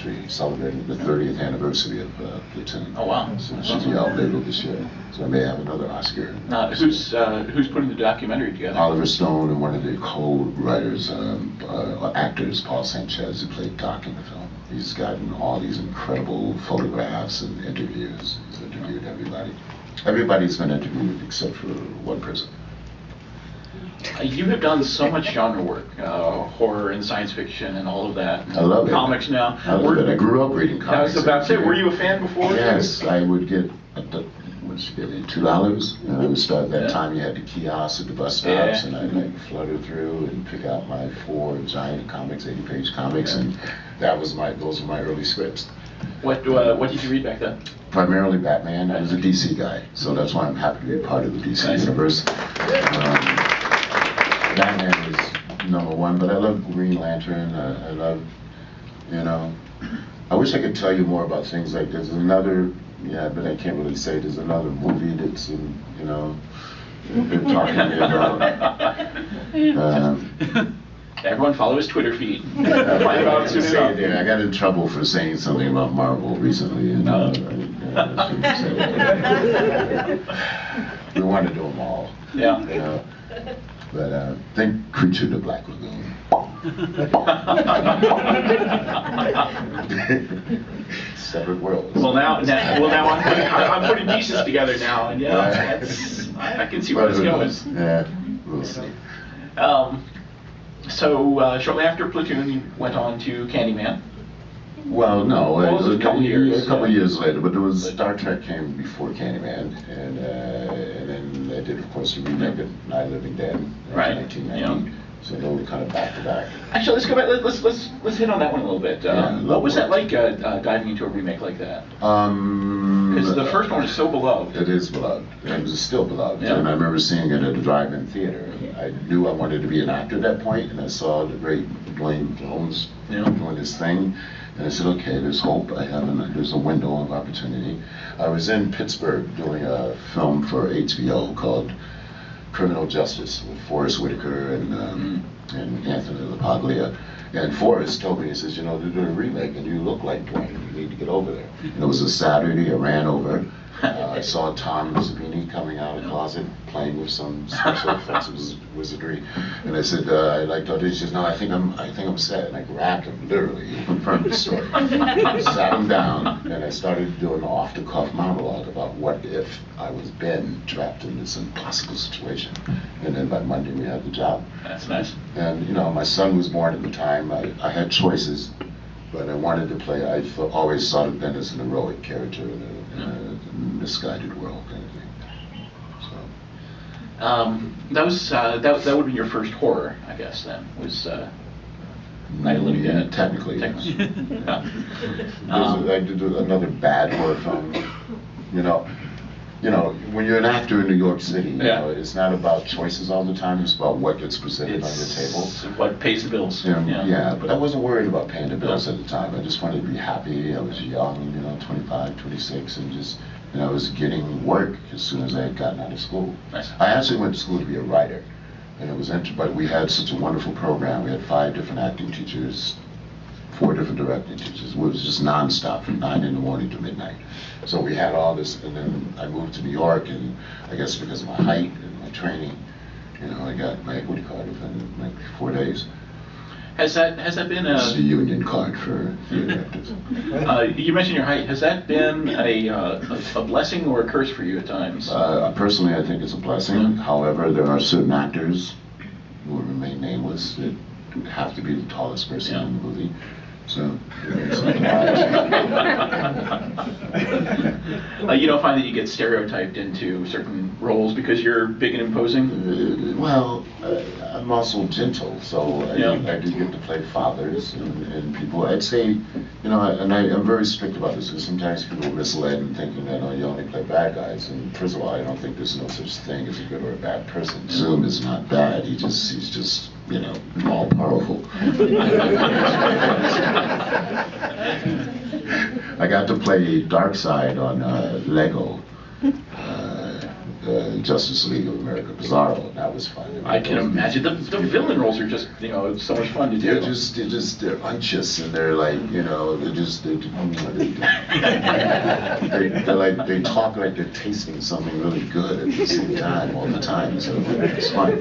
country celebrating the 30th anniversary of Platoon. Oh wow! So it should be out later this year. So I may have another Oscar. Who's putting the documentary together? Oliver Stone and one of the co-writers, actors, Paul Sanchez, who played Doc in the film. He's gotten all these incredible photographs and interviews. He's interviewed everybody. Everybody's been interviewed except for one person. You have done so much genre work, horror and science fiction and all of that. I love comics it. now. I love it. I grew up reading comics. I was about to say, were you a fan before? Yes, I would get, what'd you get me, $2? And I would start that time you had the kiosks at the bus stops, and I'd like flutter through and pick out my 4 giant comics, 80-page comics, and those were my early scripts. What did you read back then? Primarily Batman. I was a DC guy, so that's why I'm happy to be part of the DC universe. Batman was #1, but I love Green Lantern. I love, I wish I could tell you more about things like there's another, but I can't really say. There's another movie that's in, they're talking to me about. Everyone follow his Twitter feed. I got in trouble for saying something about Marvel recently, and I shouldn't say that. We want to do them all. Yeah. But think Creature the Black Lagoon. Separate worlds. Well, now I'm putting pieces together now, and I can see where it's going. Yeah, we'll see. So shortly after Platoon, you went on to Candyman. Well, no, it was a couple years. A couple years later, but there was Star Trek came before Candyman, and then they did, of course, the remake of Night of the Living Dead in 1990. So they were kind of back to back. Actually, let's go back. Let's hit on that one a little bit. What was that like diving into a remake like that? Because the first one is so beloved. It is beloved. It was still beloved. And I remember seeing it at a drive-in theater. I knew I wanted to be an actor at that point, and I saw the great Dwayne Jones doing this thing. And I said, okay, there's hope. There's a window of opportunity. I was in Pittsburgh doing a film for HBO called Criminal Justice with Forrest Whitaker and Anthony LaPaglia. And Forrest told me, he says, they're doing a remake and you look like Dwayne. You need to get over there. And it was a Saturday. I ran over. I saw Tom Savini coming out of the closet playing with some special effects wizardry, and I said, "I'd like to audition." He says, "No, I think I'm set." And I grabbed him, literally. He confirmed the story. Sat him down, and I started doing an off-the-cuff monologue about what if I was Ben trapped in this impossible situation. And then by Monday we had the job. That's nice. And my son was born at the time. I had choices. But I wanted to play, always thought of Ben as an heroic character in a misguided world kind of thing. So that would have been your first horror, I guess, then, was Night of the Living Dead. Technically. Yes. I did another bad horror film. When you're an actor in New York City, it's not about choices all the time. It's about what gets presented on your table. What pays the bills. Yeah, but I wasn't worried about paying the bills at the time. I just wanted to be happy. I was young, 25, 26, and just, I was getting work as soon as I had gotten out of school. Nice. I actually went to school to be a writer, and it was but we had such a wonderful program. We had 5 different acting teachers, 4 different directing teachers. It was just nonstop from 9 in the morning to midnight. So we had all this, and then I moved to New York, and I guess because of my height and my training, I got my equity card within like 4 days. Has that been It's a union card for theater actors. You mentioned your height. Has that been a blessing or a curse for you at times? Personally, I think it's a blessing. However, there are certain actors who will remain nameless that have to be the tallest person in the movie. So, you don't find that you get stereotyped into certain roles because you're big and imposing? I'm also gentle, so I do get to play fathers and people. I'd say, and I'm very strict about this because sometimes people are misled in thinking that you only play bad guys. And first of all, I don't think there's no such thing as a good or a bad person. Zoom is not bad. He's just all powerful. I got to play Darkseid on Lego, Justice League of America Bizarro, and that was fun. I can imagine the villain roles are just so much fun to do. They're unctuous, and they're like they talk like they're tasting something really good at the same time all the time. So it's fun.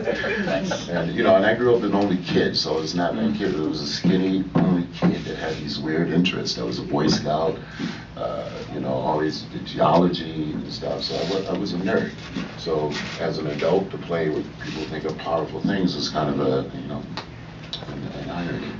And and I grew up an only kid, so it's not my kid. It was a skinny only kid that had these weird interests. I was a Boy Scout. Always did geology and stuff, so I was a nerd. So as an adult, to play with people think are powerful things is kind of an irony.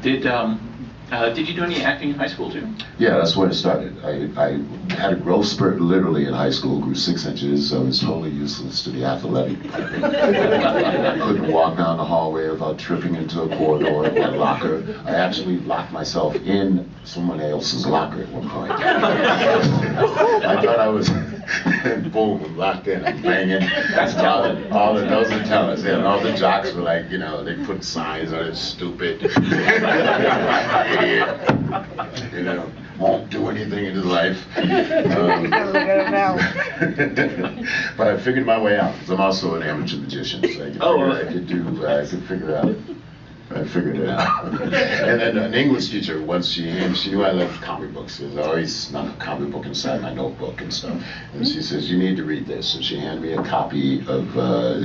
Did you do any acting in high school too? Yeah, that's where it started. I had a growth spurt literally in high school, grew 6 inches, so I was totally useless to the athletic. I couldn't walk down the hallway without tripping into a corridor or a locker. I actually locked myself in someone else's locker at one point. I thought I was, boom, I'm locked in, I'm banging. That's talent. Those are talents, yeah, and all the jocks were like, they put signs on it, stupid. Idiot, won't do anything in his life. But I figured my way out, because I'm also an amateur magician, so I could figure it out. I figured it out. And then an English teacher, once she knew I loved comic books, because I always snuck a comic book inside my notebook and stuff. And she says, you need to read this. And she handed me a copy of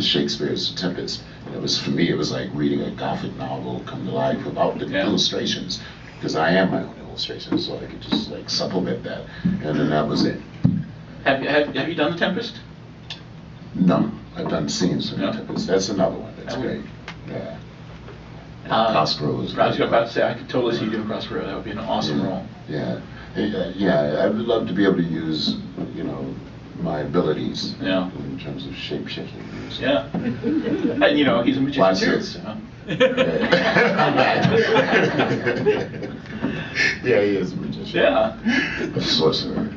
Shakespeare's Tempest. And it was, for me, it was like reading a Gothic novel come to life without the illustrations, because I am my own illustrations, so I could just like supplement that. And then that was it. Have you done The Tempest? No, I've done scenes from The Tempest. That's another one. That's great. Yeah. Prospero was. I was about to say I could totally see you doing Prospero. That would be an awesome role. Yeah, I would love to be able to use, my abilities. Yeah. In terms of shape shifting. Yeah. And he's a magician too. So. Yeah, he is a magician. Yeah. A sorcerer.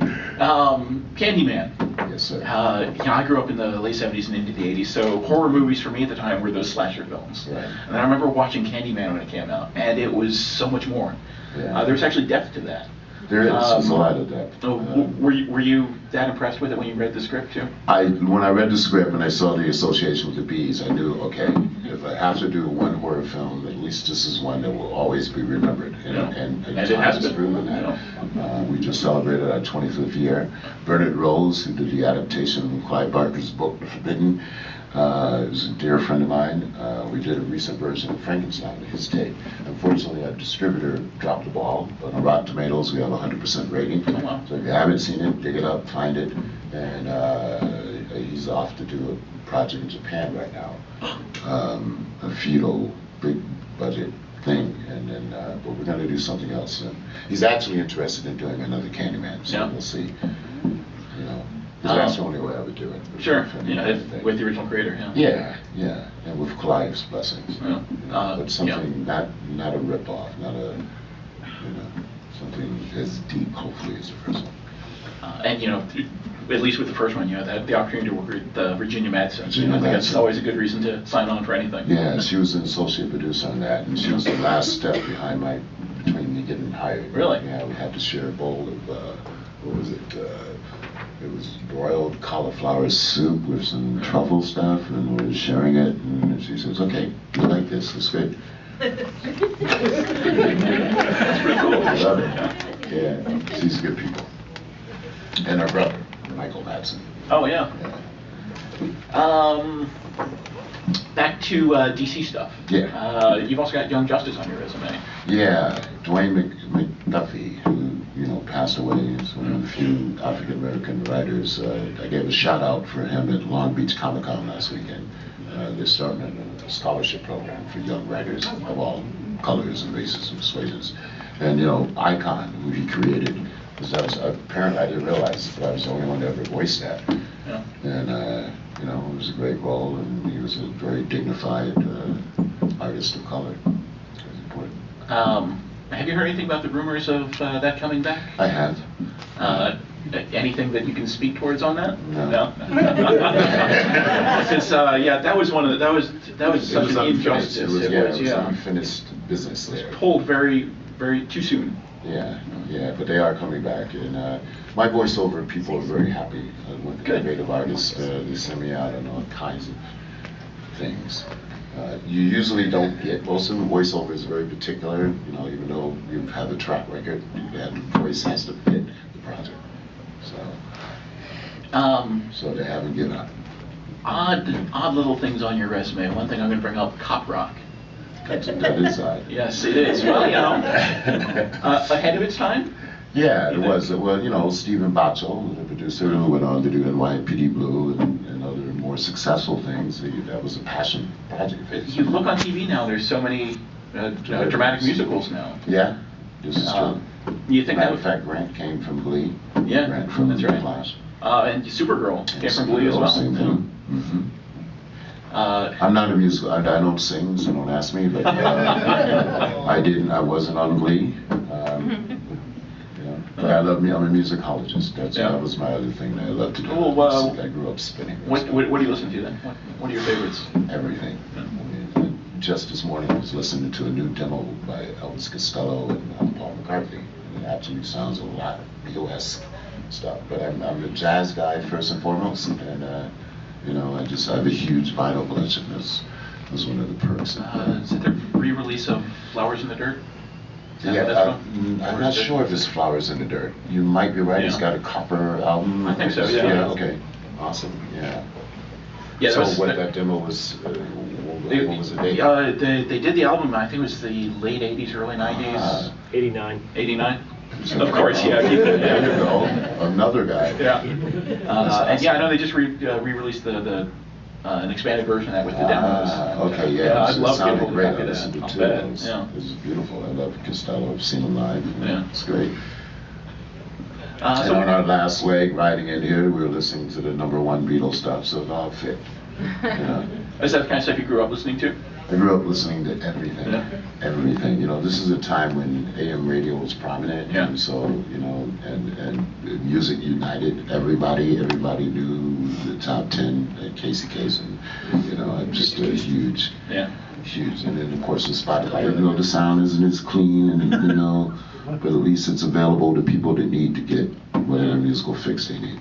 Candyman. Yes, sir. I grew up in the late 70s and into the 80s, so horror movies for me at the time were those slasher films. Right. And I remember watching Candyman when it came out, and it was so much more. Yeah. There was actually depth to that. There is. There's a lot of depth. Were you that impressed with it when you read the script too? When I read the script and I saw the association with the bees, I knew, okay, if I have to do one horror film, at least this is one that will always be remembered. And it has been proven that. We just celebrated our 25th year. Bernard Rose, who did the adaptation of Clive Barker's book, The Forbidden, is a dear friend of mine. We did a recent version of Frankenstein, his take. Unfortunately, our distributor dropped the ball. On Rotten Tomatoes, we have a 100% rating. Oh, wow. So if you haven't seen it, dig it up, find it. And he's off to do a project in Japan right now. A feudal, big budget thing. And then, but we're going to do something else. And he's actually interested in doing another Candyman, so we'll see. Because that's the only way I would do it. Sure, with the original creator, yeah, and with Clive's blessings. But something not a rip-off, not a, something as deep, hopefully, as the first one. And at least with the first one, you had the opportunity to work with Virginia Madsen. I think that's always a good reason to sign on for anything. Yeah, she was an associate producer on that, and she was the last step between me getting hired. Really? Yeah, we had to share a bowl of what was it? It was broiled cauliflower soup with some truffle stuff, and we were sharing it, and she says, okay, you like this, it's good. That's pretty cool. I love it. Yeah, she's good people. And her brother, Michael Madsen. Oh, yeah. Back to DC stuff. Yeah. You've also got Young Justice on your resume. Yeah, Dwayne McDuffie, who passed away. He's one of the few African American writers. I gave a shout out for him at Long Beach Comic Con last weekend. They're starting a scholarship program for young writers of all colors and races and persuasions. And Icon, who he created, because apparently I didn't realize, but I was the only one to ever voice that. Yeah. And it was a great role, and he was a very dignified artist of color. It was important. Have you heard anything about the rumors of that coming back? I have. Anything that you can speak towards on that? No. Since that was one of that was such an injustice. It was unfinished business there. It was pulled very, very too soon. Yeah, but they are coming back, and my voiceover people are very happy. With the creative artists, they send me out on all kinds of things. You usually don't get, most of the voiceover is very particular, you know, even though you have a track record, and the voice has to fit the project. So they haven't given up. Odd little things on your resume. One thing I'm going to bring up: cop rock. That is odd. Yes, it is. Well, you know, ahead of its time. Yeah, it was. Well, you know, Stephen Baccio, the producer, who went on to do NYPD Blue and other more successul things. That was a passion project of his. You look on TV now. There's so many dramatic musicals now. Yeah, this is true. You think Matter of fact, Grant came from Glee. Yeah, Grant from that's right. Flash. And Supergirl came from Glee as well. Same thing. Mm-hmm. I'm not a musical. I don't sing, so don't ask me. But I wasn't on Glee. But I love me. I'm a musicologist. That was my other thing that I love to do. I grew up spinning. What do you listen to then? What are your favorites? Everything. I mean, just this morning I was listening to a new demo by Elvis Costello and Paul McCartney. It actually sounds a lot Beatle-esque stuff. But I'm a jazz guy first and foremost, and you know, I have a huge vinyl collection. That's one of the perks. Is it the re-release of Flowers in the Dirt? Yeah, I'm not sure if it's Flowers in the Dirt. You might be right. Yeah. It's got a copper album. I think so. Yeah. Okay. Awesome. Yeah. Yeah. So that demo was. What was the date? They did the album. I think it was the late '80s, early '90s. 89. 89. Of course, yeah. There you go. Another guy. Yeah. And yeah, I know they just re-released an expanded version of that with the demos. Okay, yeah. I'd love to get a great. copy I of listened that. to it too. Yeah. It was beautiful. I love Costello. I've seen him live. Yeah. It's great. And on our last leg, riding in here, we were listening to the #1 Beatles stuff, so it all fit. Yeah. Is that the kind of stuff you grew up listening to? I grew up listening to everything, everything. You know, this is a time when AM radio was prominent, and so you know, and music united everybody. Everybody knew the top 10 at Casey Kasem. You know, I'm just a huge. And then of course the Spotify. You know, the sound isn't as clean, and you know, but at least it's available to people that need to get whatever musical fix they need.